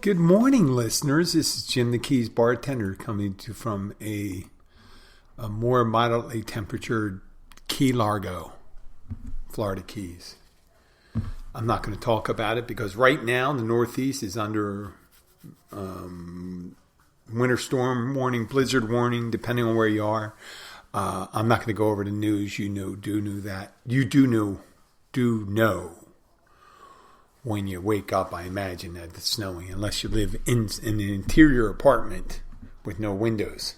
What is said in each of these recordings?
Good morning, listeners. This is Jim the Keys Bartender coming to from a more moderately temperatured Key Largo, Florida Keys. I'm not going to talk about it because right now the Northeast is under winter storm warning, blizzard warning, depending on where you are. I'm not going to go over the news. You know that. You do know. When you wake up, I imagine that it's snowing, unless you live in an interior apartment with no windows,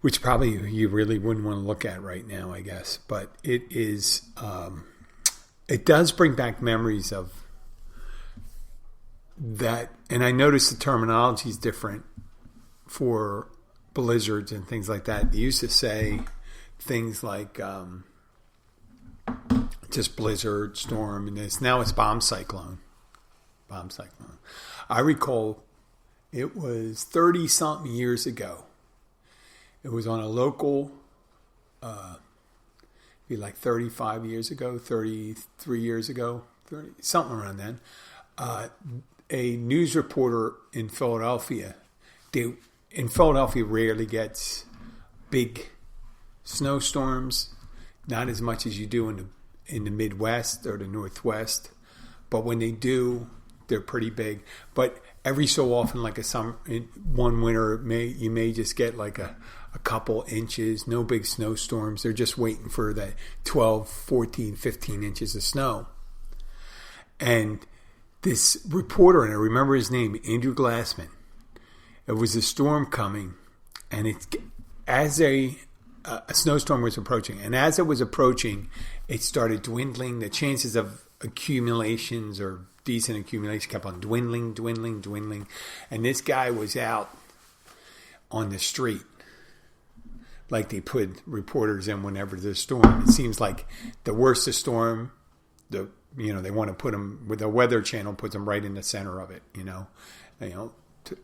which probably you really wouldn't want to look at right now, I guess. But it is, it does bring back memories of that. And I noticed the terminology is different for blizzards and things like that. They used to say things like, just blizzard, storm, and this. Now it's bomb cyclone. I recall it was 30-something years ago. It was on a local, be like 35 years ago, 33 years ago, 30, something around then. A news reporter in Philadelphia. In Philadelphia rarely gets big snowstorms, not as much as you do in the Midwest or the Northwest, but when they do, they're pretty big. But every so often, like one winter, you may just get like a couple inches, no big snowstorms. They're just waiting for that 12, 14, 15 inches of snow. And this reporter, and I remember his name, Andrew Glassman, it was a storm coming, and as a snowstorm was approaching. And as it was approaching, it started dwindling. The chances of accumulations or decent accumulation kept on dwindling. And this guy was out on the street. Like they put reporters in whenever there's a storm. It seems like the worse the storm, they want to put them, with the Weather Channel puts them right in the center of it, to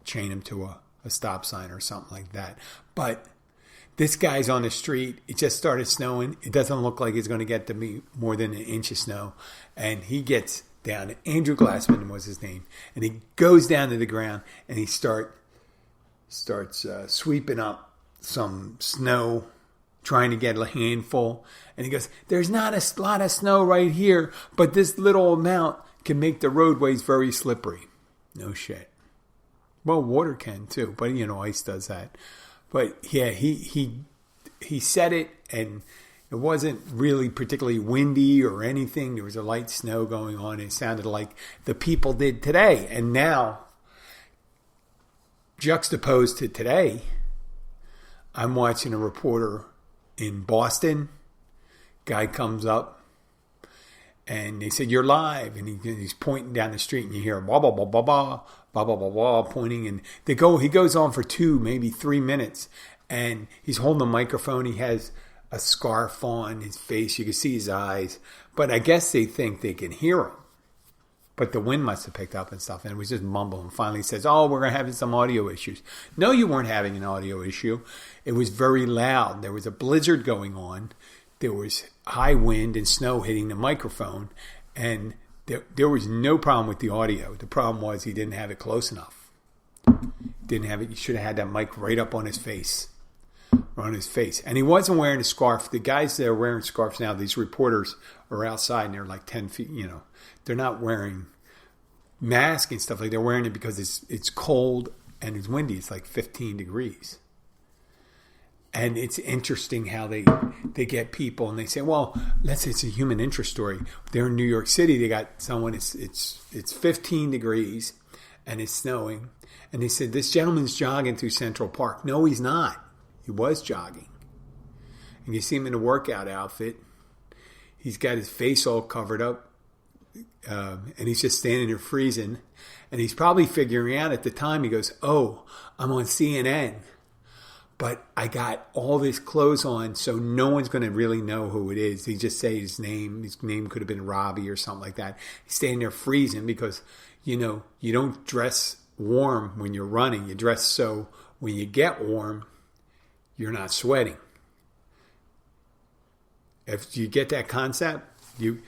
chain them to a stop sign or something like that. But this guy's on the street. It just started snowing. It doesn't look like it's going to get to be more than an inch of snow. And he gets down. Andrew Glassman was his name. And he goes down to the ground and he starts sweeping up some snow, trying to get a handful. And he goes, there's not a lot of snow right here, but this little amount can make the roadways very slippery. No shit. Well, water can too, but ice does that. But yeah, he said it, and it wasn't really particularly windy or anything. There was a light snow going on. It sounded like the people did today. And now, juxtaposed to today, I'm watching a reporter in Boston. Guy comes up, and they said, "You're live," and he's pointing down the street, and you hear blah blah blah blah blah. Blah, blah, blah, blah, pointing, and he goes on for 2, maybe 3 minutes, and he's holding a microphone. He has a scarf on his face. You can see his eyes, but I guess they think they can hear him, but the wind must have picked up and stuff, and it was just mumbling. Finally he says, "Oh, we're going to have some audio issues." No, you weren't having an audio issue. It was very loud. There was a blizzard going on. There was high wind and snow hitting the microphone, and there was no problem with the audio. The problem was he didn't have it close enough. Didn't have it. You should have had that mic right up on his face. And he wasn't wearing a scarf. The guys that are wearing scarves now, these reporters are outside and they're like 10 feet, They're not wearing masks and stuff like that. They're wearing it because it's cold and it's windy. It's like 15 degrees. And it's interesting how they get people and they say, well, let's say it's a human interest story. They're in New York City. They got someone, it's 15 degrees and it's snowing. And they said, this gentleman's jogging through Central Park. No, he's not. He was jogging. And you see him in a workout outfit. He's got his face all covered up. And he's just standing there freezing. And he's probably figuring out at the time, he goes, oh, I'm on CNN. But I got all this clothes on, so no one's going to really know who it is. He just say his name. His name could have been Robbie or something like that. He's standing there freezing because, you don't dress warm when you're running. You dress so when you get warm, you're not sweating. If you get that concept, you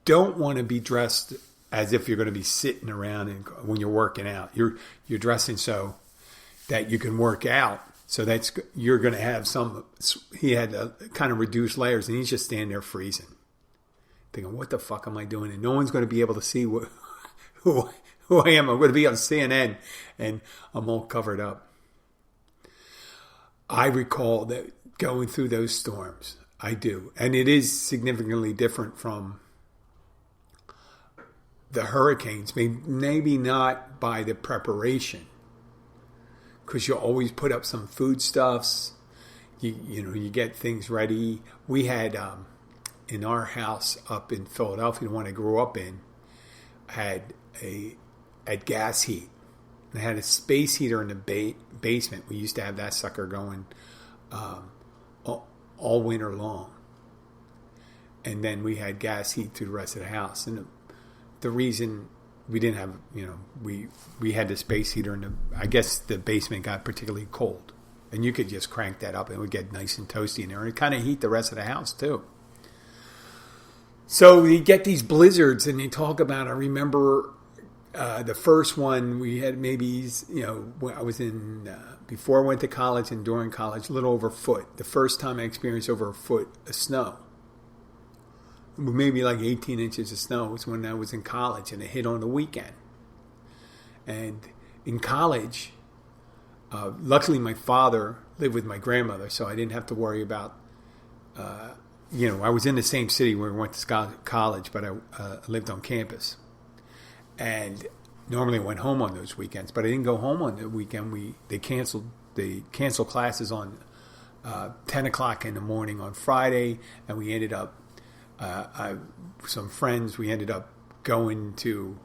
don't want to be dressed as if you're going to be sitting around and when you're working out. You're dressing so that you can work out. So you're going to have some. He had kind of reduced layers, and he's just standing there freezing, thinking, "What the fuck am I doing?" And no one's going to be able to see who I am. I'm going to be on CNN, and I'm all covered up. I recall that going through those storms. I do, and it is significantly different from the hurricanes. Maybe not by the preparation, because you always put up some foodstuffs. You get things ready. We had in our house up in Philadelphia, the one I grew up in, had gas heat. They had a space heater in the basement. We used to have that sucker going all winter long. And then we had gas heat through the rest of the house. And the reason we didn't have, we had the space heater in I guess the basement got particularly cold. And you could just crank that up and it would get nice and toasty in there. And it kind of heat the rest of the house too. So you get these blizzards and you talk about, I remember the first one we had maybe, I was in, before I went to college and during college, a little over a foot. The first time I experienced over a foot of snow. Maybe like 18 inches of snow was when I was in college, and it hit on the weekend. And in college, luckily my father lived with my grandmother, so I didn't have to worry about, I was in the same city where I went to college, but I lived on campus. And normally I went home on those weekends, but I didn't go home on the weekend. They canceled classes on 10 o'clock in the morning on Friday, and we ended up, some friends, we ended up going to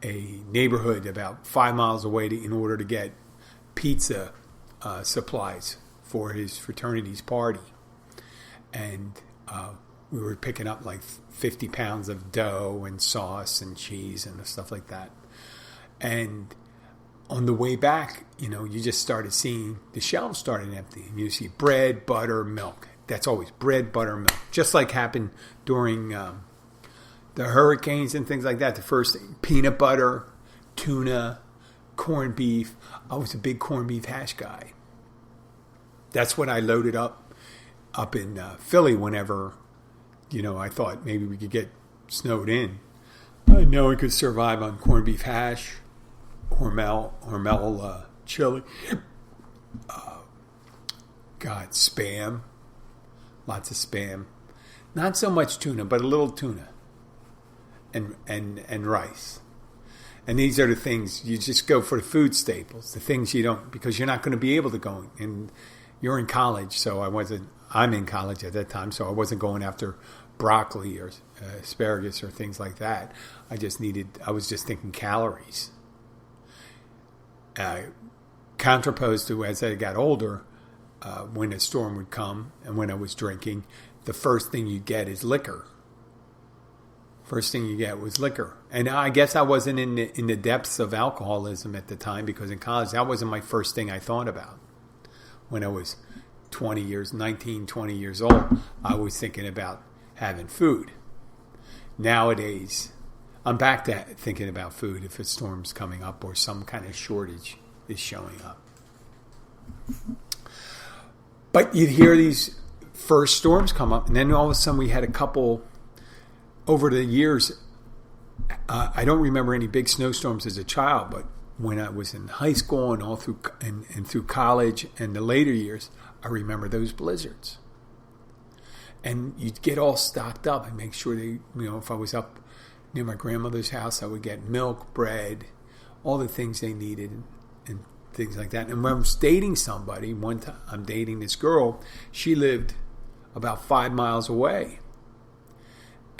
a neighborhood about 5 miles away in order to get pizza supplies for his fraternity's party. And we were picking up like 50 pounds of dough and sauce and cheese and stuff like that. And on the way back, you just started seeing the shelves started emptying. You see bread, butter, milk. That's always bread, butter, milk. Just like happened during the hurricanes and things like that. The first thing, peanut butter, tuna, corned beef. I was a big corned beef hash guy. That's what I loaded up in Philly whenever, I thought maybe we could get snowed in. I know I could survive on corned beef hash, Hormel chili. Spam. Lots of spam. Not so much tuna, but a little tuna. And rice. And these are the things, you just go for the food staples, the things you don't, because you're not going to be able to go. And you're in college, so I'm in college at that time, so I wasn't going after broccoli or asparagus or things like that. I was just thinking calories. Contraposed to as I got older, when a storm would come and when I was drinking, the first thing you get is liquor. First thing you get was liquor. And I guess I wasn't in the depths of alcoholism at the time, because in college, that wasn't my first thing I thought about. When I was 20 years old, I was thinking about having food. Nowadays, I'm back to thinking about food if a storm's coming up or some kind of shortage is showing up. But you'd hear these first storms come up, and then all of a sudden we had a couple over the years. I don't remember any big snowstorms as a child, but when I was in high school and all through and through college and the later years, I remember those blizzards. And you'd get all stocked up and make sure they, if I was up near my grandmother's house, I would get milk, bread, all the things they needed and things like that. And when I was dating somebody, one time I'm dating this girl, she lived about 5 miles away.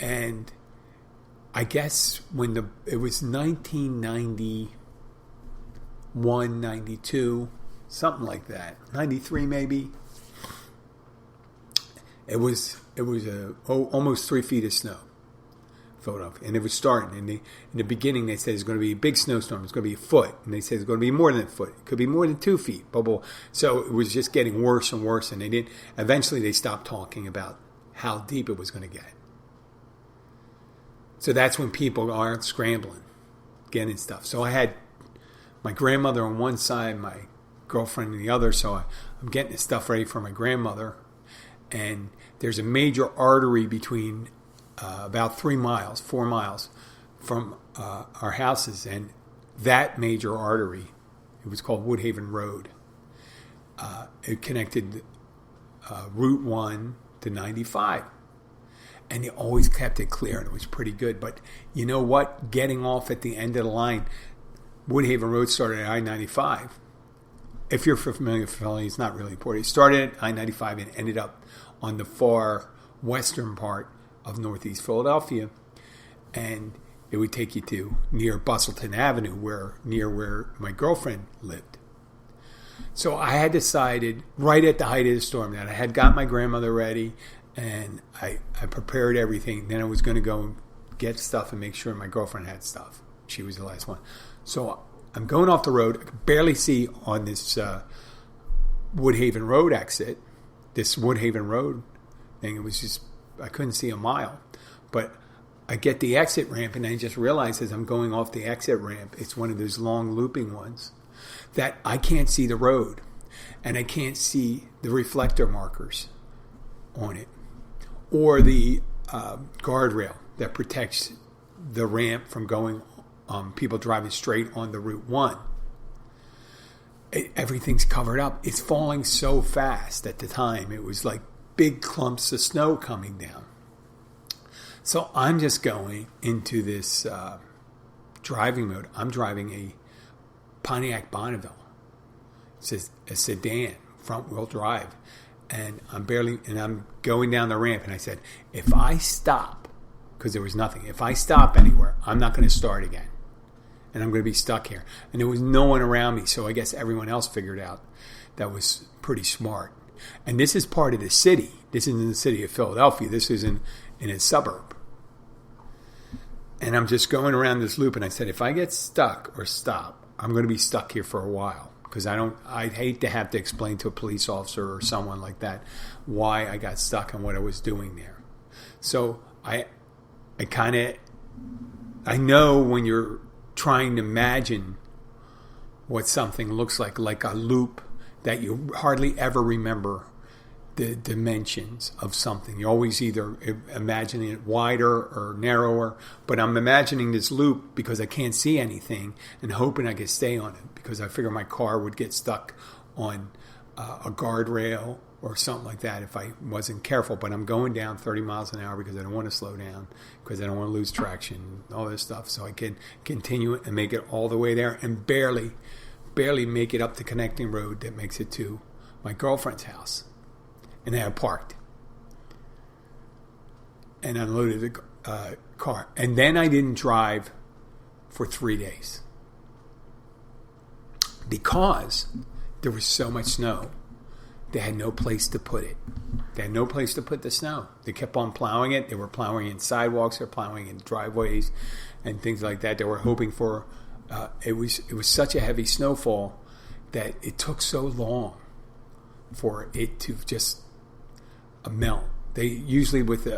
And I guess it was 1991, 92, something like that, 93 maybe. It was almost 3 feet of snow, Philadelphia, and it was starting. And in the beginning, they said it's going to be a big snowstorm. It's going to be a foot, and they said it's going to be more than a foot. It could be more than 2 feet. Blah, blah. So it was just getting worse and worse, and eventually they stopped talking about how deep it was going to get. So that's when people aren't scrambling, getting stuff. So I had my grandmother on one side, my girlfriend on the other. So I'm getting the stuff ready for my grandmother. And there's a major artery between about 4 miles from our houses. And that major artery, it was called Woodhaven Road. It connected Route 1 to 95. And they always kept it clear, and it was pretty good. But you know what? Getting off at the end of the line, Woodhaven Road started at I-95. If you're familiar with Philly, it's not really important. It started at I-95 and ended up on the far western part of Northeast Philadelphia. And it would take you to near Bustleton Avenue, near where my girlfriend lived. So I had decided right at the height of the storm that I had got my grandmother ready, and I prepared everything. Then I was going to go and get stuff and make sure my girlfriend had stuff. She was the last one. So I'm going off the road. I could barely see on this Woodhaven Road exit, this Woodhaven Road thing. It was just, I couldn't see a mile. But I get the exit ramp, and I just realized as I'm going off the exit ramp, it's one of those long looping ones, that I can't see the road. And I can't see the reflector markers on it, or the guardrail that protects the ramp from going people driving straight on the Route 1. Everything's covered up. It's falling so fast at the time. It was like big clumps of snow coming down. So I'm just going into this driving mode. I'm driving a Pontiac Bonneville. It's a sedan, front-wheel drive. And I'm going down the ramp, and I said, if I stop, because there was nothing, if I stop anywhere, I'm not going to start again. And I'm going to be stuck here. And there was no one around me, so I guess everyone else figured out that was pretty smart. And this is part of the city. This is in the city of Philadelphia. This is in a suburb. And I'm just going around this loop, and I said, if I get stuck or stop, I'm going to be stuck here for a while. Because I'd hate to have to explain to a police officer or someone like that why I got stuck and what I was doing there. So I know when you're trying to imagine what something looks like a loop, that you hardly ever remember the dimensions of something. You're always either imagining it wider or narrower, but I'm imagining this loop because I can't see anything and hoping I could stay on it, because I figure my car would get stuck on a guardrail or something like that if I wasn't careful. But I'm going down 30 miles an hour because I don't want to slow down, because I don't want to lose traction, all this stuff. So I can continue it and make it all the way there, and barely make it up the connecting road that makes it to my girlfriend's house. And then I parked and unloaded the car. And then I didn't drive for 3 days because there was so much snow. They had no place to put it. They had no place to put the snow. They kept on plowing it. They were plowing in sidewalks. They were plowing in driveways and things like that. They were hoping for... It was such a heavy snowfall that it took so long for it to just melt. They usually, with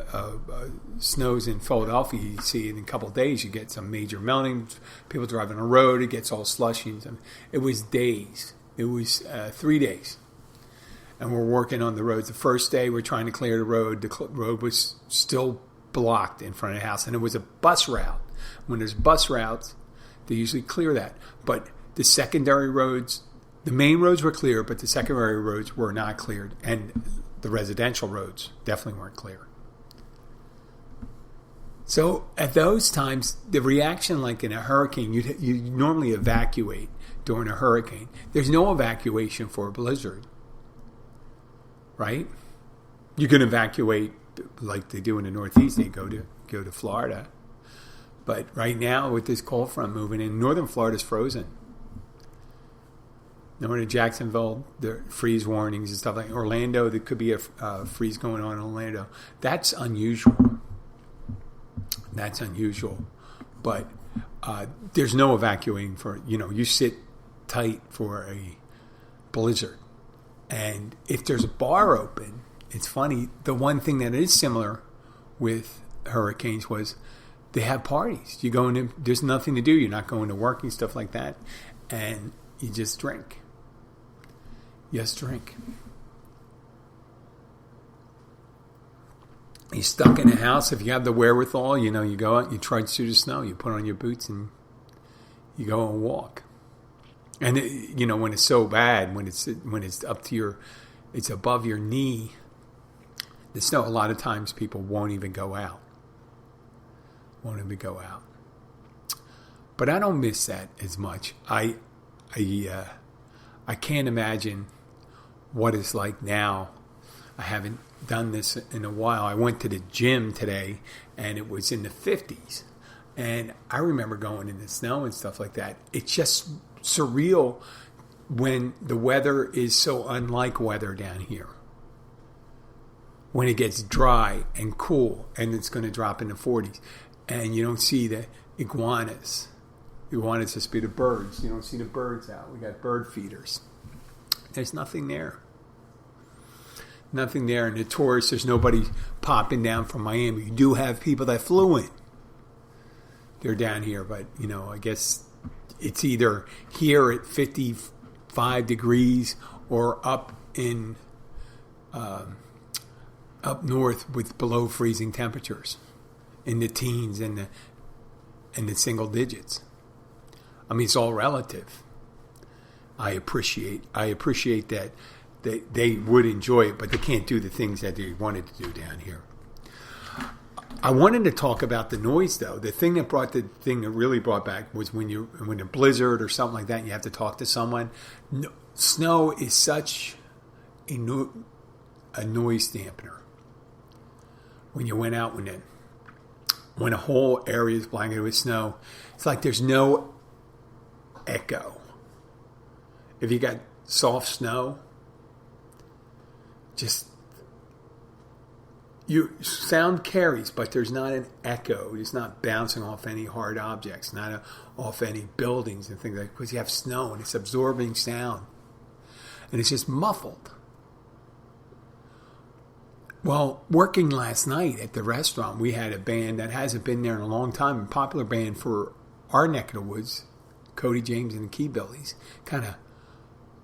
snows in Philadelphia, you see in a couple of days you get some major melting. People driving on the road, it gets all slushy. It was days. It was 3 days, and we're working on the roads. The first day we're trying to clear the road. The road was still blocked in front of the house, and it was a bus route. When there's bus routes, they usually clear that. But the secondary roads, the main roads were clear, but the secondary roads were not cleared, and the residential roads definitely weren't clear. So at those times, the reaction, like in a hurricane, you normally evacuate during a hurricane. There's no evacuation for a blizzard, right? You can evacuate like they do in the Northeast. They go to Florida. But right now, with this cold front moving in, northern Florida's frozen. Knowing in Jacksonville, the freeze warnings and stuff like Orlando, there could be a freeze going on in Orlando. That's unusual. But there's no evacuating for, you sit tight for a blizzard. And if there's a bar open, it's funny. The one thing that is similar with hurricanes was they have parties. You go in, there's nothing to do. You're not going to work and stuff like that. And you just drink. Just drink. You're stuck in a house. If you have the wherewithal, you go out, you trudge through the snow, you put on your boots and you go and walk. And when it's so bad, when it's up to it's above your knee, the snow, a lot of times people won't even go out. But I don't miss that as much. I can't imagine what it's like now. I haven't done this in a while. I went to the gym today, and it was in the 50s. And I remember going in the snow and stuff like that. It's just surreal when the weather is so unlike weather down here. When it gets dry and cool, and it's going to drop in the 40s. And you don't see the iguanas. Iguanas just be the birds. You don't see the birds out. We got bird feeders. There's nothing there. Nothing there. And the tourists, there's nobody popping down from Miami. You do have people that flew in. They're down here. But, I guess it's either here at 55 degrees or up in up north with below freezing temperatures. In the teens and the single digits. I mean, it's all relative. I appreciate that they would enjoy it, but they can't do the things that they wanted to do down here. I wanted to talk about the noise, though. The thing that really brought back was when a blizzard or something like that, and you have to talk to someone. No, snow is such a noise dampener. When you went out when a whole area is blanketed with snow, it's like there's no echo. If you got soft snow, just your sound carries, but there's not an echo. It's not bouncing off any hard objects, not off any buildings and things like that, because you have snow and it's absorbing sound. And it's just muffled. Well, working last night at the restaurant, we had a band that hasn't been there in a long time, a popular band for our neck of the woods, Cody James and the Keybillies, kind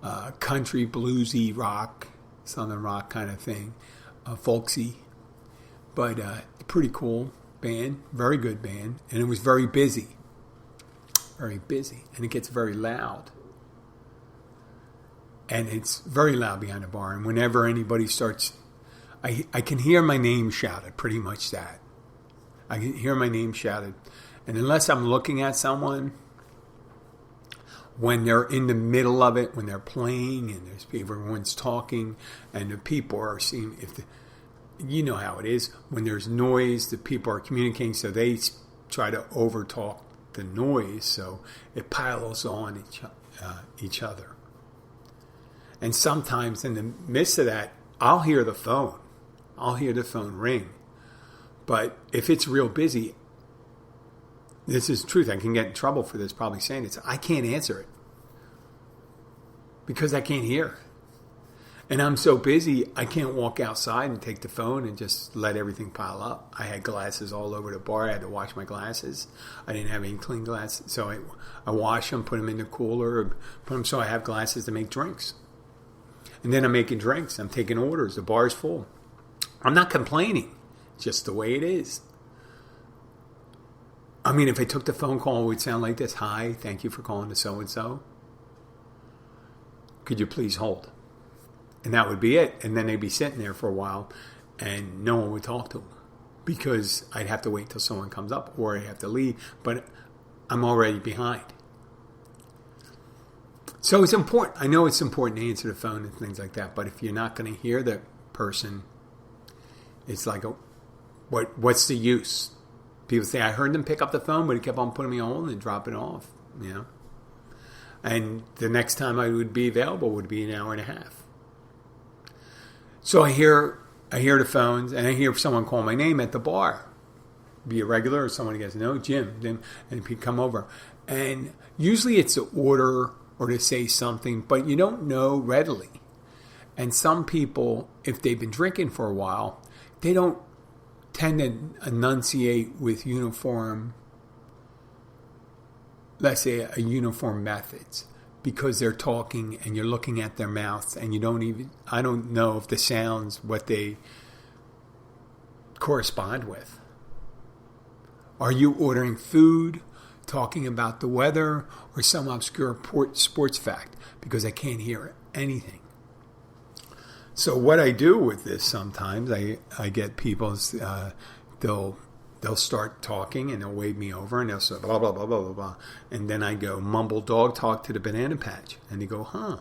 of country, bluesy rock, southern rock kind of thing, folksy, but pretty cool band, very good band, and it was very busy, and it gets very loud. And it's very loud behind the bar, and whenever anybody starts... I can hear my name shouted, pretty much that. I can hear my name shouted. And unless I'm looking at someone, when they're in the middle of it, when they're playing and everyone's talking and the people are seeing, you know how it is, when there's noise, the people are communicating, so they try to overtalk the noise, so it piles on each other. And sometimes in the midst of that, I'll hear the phone. I'll hear the phone ring. But if it's real busy, this is the truth. I can get in trouble for this, probably saying it. I can't answer it. Because I can't hear. And I'm so busy, I can't walk outside and take the phone and just let everything pile up. I had glasses all over the bar. I had to wash my glasses. I didn't have any clean glasses. So I wash them, put them in the cooler, put them so I have glasses to make drinks. And then I'm making drinks. I'm taking orders. The bar's full. I'm not complaining. It's just the way it is. I mean, if I took the phone call, it would sound like this. Hi, thank you for calling to so-and-so. Could you please hold? And that would be it. And then they'd be sitting there for a while and no one would talk to them. Because I'd have to wait till someone comes up or I'd have to leave. But I'm already behind. So it's important. I know it's important to answer the phone and things like that. But if you're not going to hear the person, it's like, what's the use? People say, I heard them pick up the phone, but he kept on putting me on hold and dropping off. And the next time I would be available would be an hour and a half. So I hear the phones, and I hear someone call my name at the bar. Be a regular or someone who gets, no, Jim. And he'd come over. And usually it's an order or to say something, but you don't know readily. And some people, if they've been drinking for a while, they don't tend to enunciate with uniform, let's say a uniform methods, because they're talking and you're looking at their mouths and I don't know if the sounds, what they correspond with. Are you ordering food, talking about the weather, or some obscure sports fact? Because I can't hear anything. So what I do with this sometimes, I get people, they'll start talking and they'll wave me over and they'll say blah, blah, blah, blah, blah, blah. And then I go, mumble dog talk to the banana patch. And they go, huh,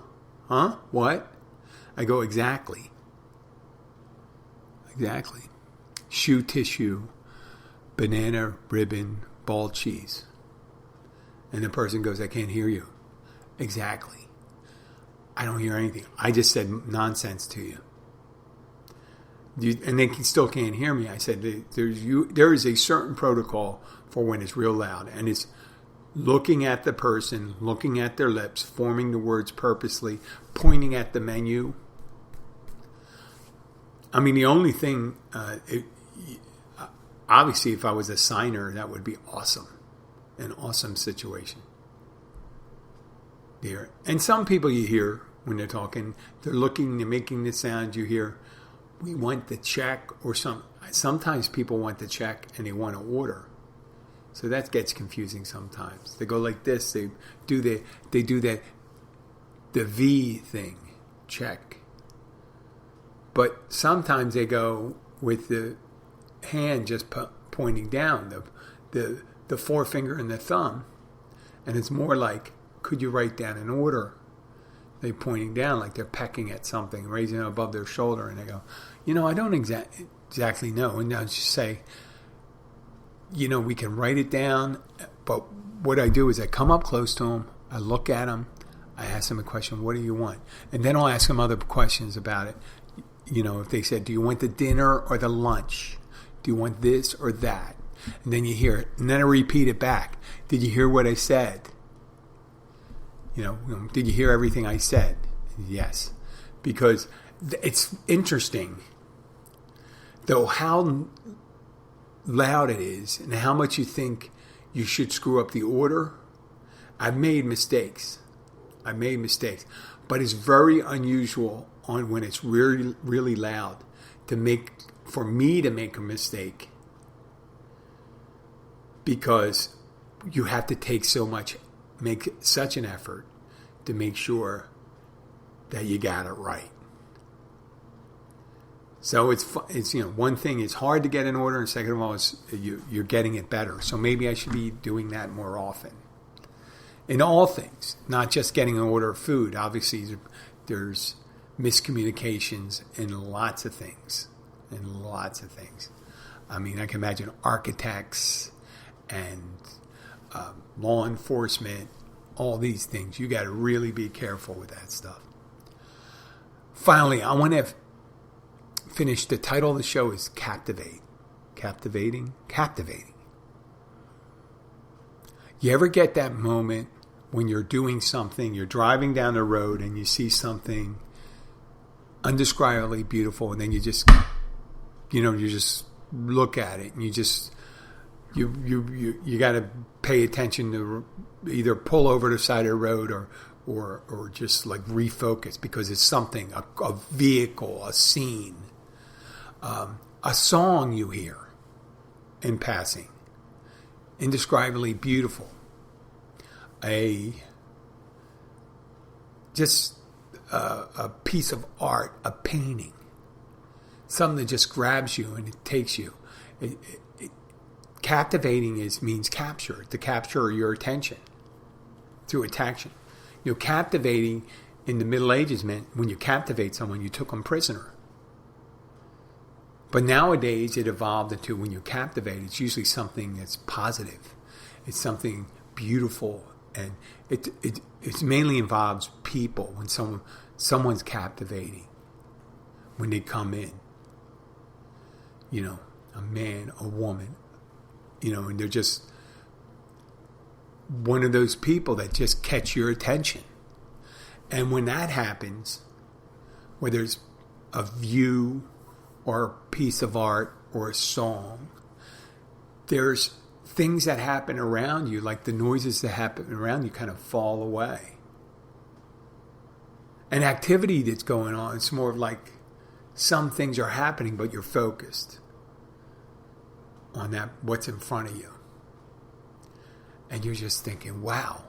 what? I go, exactly. Shoe tissue, banana ribbon, ball cheese. And the person goes, I can't hear you. Exactly. I don't hear anything. I just said nonsense to you. And they still can't hear me. I said, there is a certain protocol for when it's real loud. And it's looking at the person, looking at their lips, forming the words purposely, pointing at the menu. I mean, the only thing, obviously, if I was a signer, that would be awesome. An awesome situation. There. And some people you hear when they're talking, they're making the sound you hear. We want the check, or sometimes people want the check and they want to order. So that gets confusing sometimes. They go like this, they do that the V thing, check. But sometimes they go with the hand just pointing down, the forefinger and the thumb, and it's more like, could you write down an order? They're pointing down like they're pecking at something, raising it above their shoulder, and they go, I don't exactly know. And I'll just say, we can write it down, but what I do is I come up close to them, I look at them, I ask them a question, what do you want? And then I'll ask them other questions about it. If they said, do you want the dinner or the lunch? Do you want this or that? And then you hear it. And then I repeat it back. Did you hear what I said? Did you hear everything I said? Yes. Because it's interesting, though, how loud it is and how much you think you should screw up the order. I've made mistakes. But it's very unusual when it's really, really loud for me to make a mistake, because you have to make such an effort to make sure that you got it right. So it's one thing, it's hard to get an order, and second of all, you're getting it better. So maybe I should be doing that more often. In all things, not just getting an order of food. Obviously, there's miscommunications in lots of things. I mean, I can imagine architects and law enforcement, all these things. You got to really be careful with that stuff. Finally, I want to finish. The title of the show is Captivate. Captivating. You ever get that moment when you're doing something, you're driving down the road and you see something undescribably beautiful, and then you just look at it and you got to pay attention to either pull over the side of the road or just like refocus, because it's something, a vehicle, a scene, a song you hear in passing, indescribably beautiful, a piece of art, a painting, something that just grabs you and it takes you. Captivating means capture, to capture your attention through attraction. Captivating in the Middle Ages meant when you captivate someone, you took them prisoner. But nowadays it evolved into, when you captivate, it's usually something that's positive. It's something beautiful, and it mainly involves people. When someone's captivating, when they come in, a man, a woman, and they're just one of those people that just catch your attention. And when that happens, whether it's a view or a piece of art or a song, there's things that happen around you, like the noises that happen around you kind of fall away. An activity that's going on, it's more of like some things are happening, but you're focused on that, what's in front of you. And you're just thinking, wow,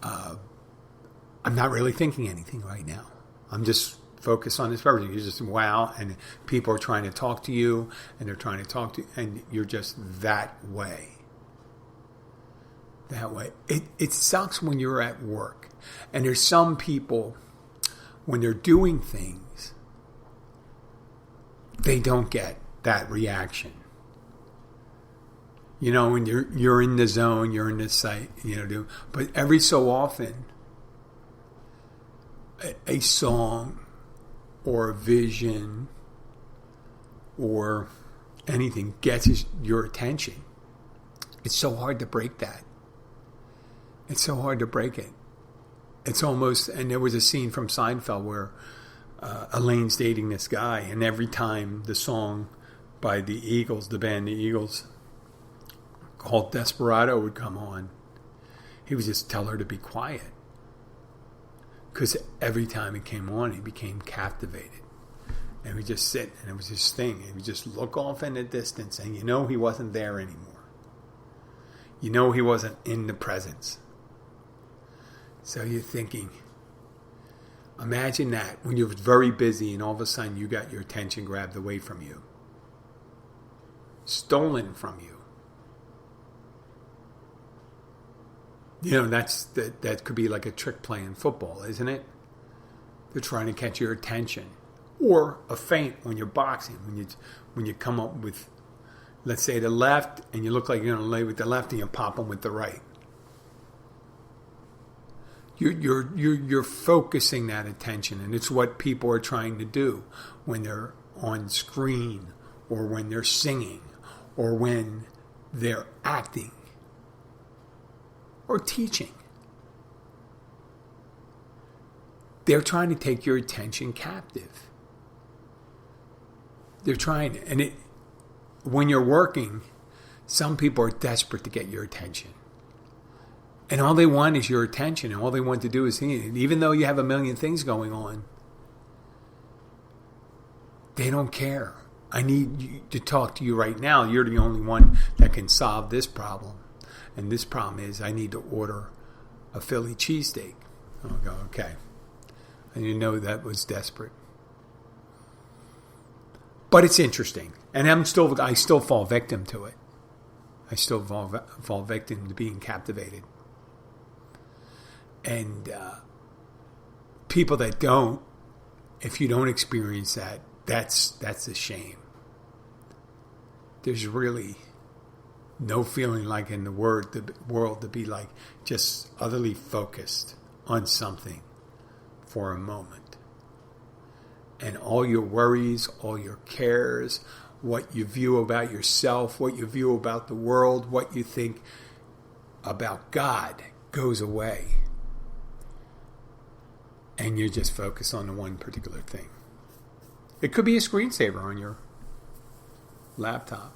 I'm not really thinking anything right now. I'm just focused on this person. You're just, wow, and people are trying to talk to you, and they're trying to talk to you, and you're just that way. That way. It sucks when you're at work. And there's some people, when they're doing things, they don't get that reaction. You know, when you're in the zone, you're in the site, but every so often, a song or a vision or anything gets your attention. It's so hard to break that. It's so hard to break it. It's almost, and there was a scene from Seinfeld where Elaine's dating this guy, and every time the song by the Eagles, the band the Eagles, called Desperado would come on, he would just tell her to be quiet. Because every time it came on, he became captivated. And we just sit, and it was his thing. And we just look off in the distance, and he wasn't there anymore. He wasn't in the presence. So you're thinking, imagine that when you're very busy and all of a sudden you got your attention grabbed away from you. Stolen from you. That could be like a trick play in football, isn't it? They're trying to catch your attention. Or a feint when you're boxing, when you come up with, let's say, the left, and you look like you're going to lay with the left, and you pop them with the right. You're focusing that attention, and it's what people are trying to do when they're on screen, or when they're singing, or when they're acting, or teaching. They're trying to take your attention captive. They're trying, and when you're working, some people are desperate to get your attention. And all they want is your attention, and all they want to do is see it. Even though you have a million things going on, they don't care. I need to talk to you right now. You're the only one that can solve this problem. And this problem is I need to order a Philly cheesesteak. I'll go, okay. And that was desperate. But it's interesting. And I still fall victim to it. I still fall victim to being captivated. And people that don't, if you don't experience that, that's a shame. There's really no feeling like in the world to be like just utterly focused on something for a moment. And all your worries, all your cares, what you view about yourself, what you view about the world, what you think about God goes away. And you're just focused on the one particular thing. It could be a screensaver on your laptop.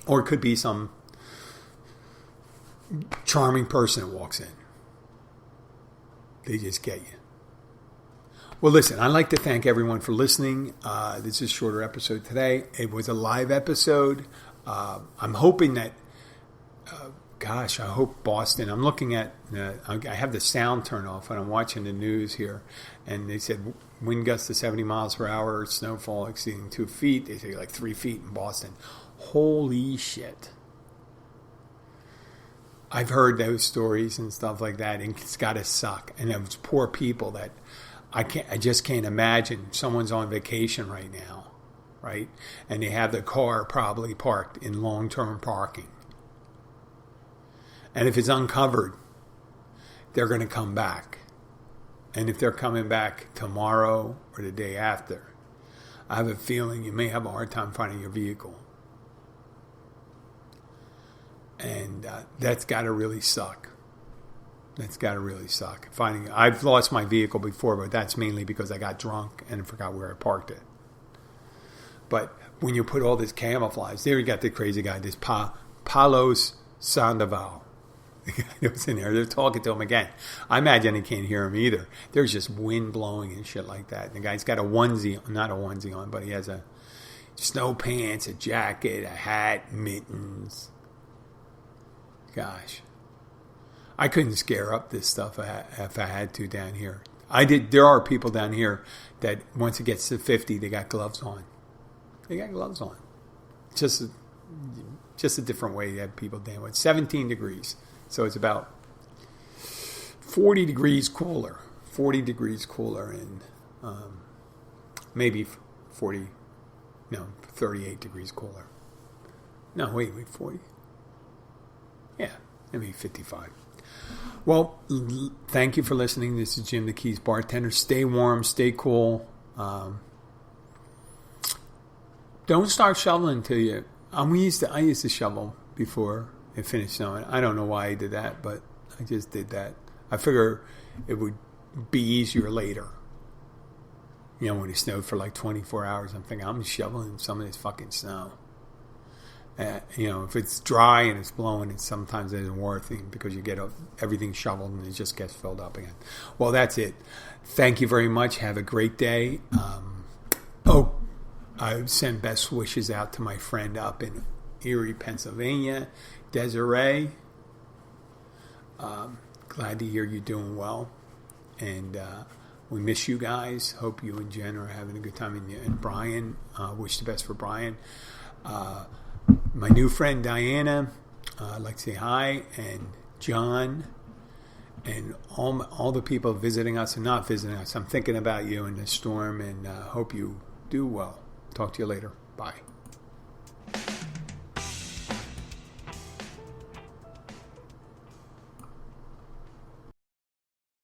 Or it could be some charming person that walks in. They just get you. Well, listen, I'd like to thank everyone for listening. This is a shorter episode today. It was a live episode. I'm hoping that, I hope Boston. I'm looking at, I have the sound turned off and I'm watching the news here. And they said wind gusts to 70 miles per hour, snowfall exceeding 2 feet. They say like 3 feet in Boston. Holy shit. I've heard those stories and stuff like that, and it's got to suck. And those poor people that I just can't imagine. Someone's on vacation right now, right? And they have the car probably parked in long-term parking. And if it's uncovered, they're going to come back. And if they're coming back tomorrow or the day after, I have a feeling you may have a hard time finding your vehicle. And that's got to really suck. That's got to really suck. I've lost my vehicle before, but that's mainly because I got drunk and forgot where I parked it. But when you put all this camouflage, there you got the crazy guy, this Palos Sandoval. The guy that was in there, they're talking to him again. I imagine they can't hear him either. There's just wind blowing and shit like that. And the guy's got a onesie, not a onesie on, but he has a snow pants, a jacket, a hat, mittens. Gosh. I couldn't scare up this stuff if I had to down here. I did. There are people down here that once it gets to 50, they got gloves on. They got gloves on. Just a different way to have people down with 17 degrees. So it's about 40 degrees cooler. 40 degrees cooler and maybe 38 degrees cooler. No, wait, 40? Yeah, maybe 55. Well, thank you for listening. This is Jim the Keys Bartender. Stay warm, stay cool. Don't start shoveling till you... I used to shovel before it finished snowing. I don't know why I did that, but I just did that. I figure it would be easier later. You know, when it snowed for like 24 hours, I'm thinking, I'm shoveling some of this fucking snow. You know, if it's dry and it's blowing, it sometimes isn't worth it because you get everything shoveled and it just gets filled up again. Well, that's it. Thank you very much. Have a great day. I send best wishes out to my friend up in Erie, Pennsylvania, Desiree. Glad to hear you're doing well. And we miss you guys. Hope you and Jen are having a good time. And Brian, wish the best for Brian. My new friend Diana, I'd like to say hi, and John, and all the people visiting us and not visiting us. I'm thinking about you in the storm, and hope you do well. Talk to you later. Bye.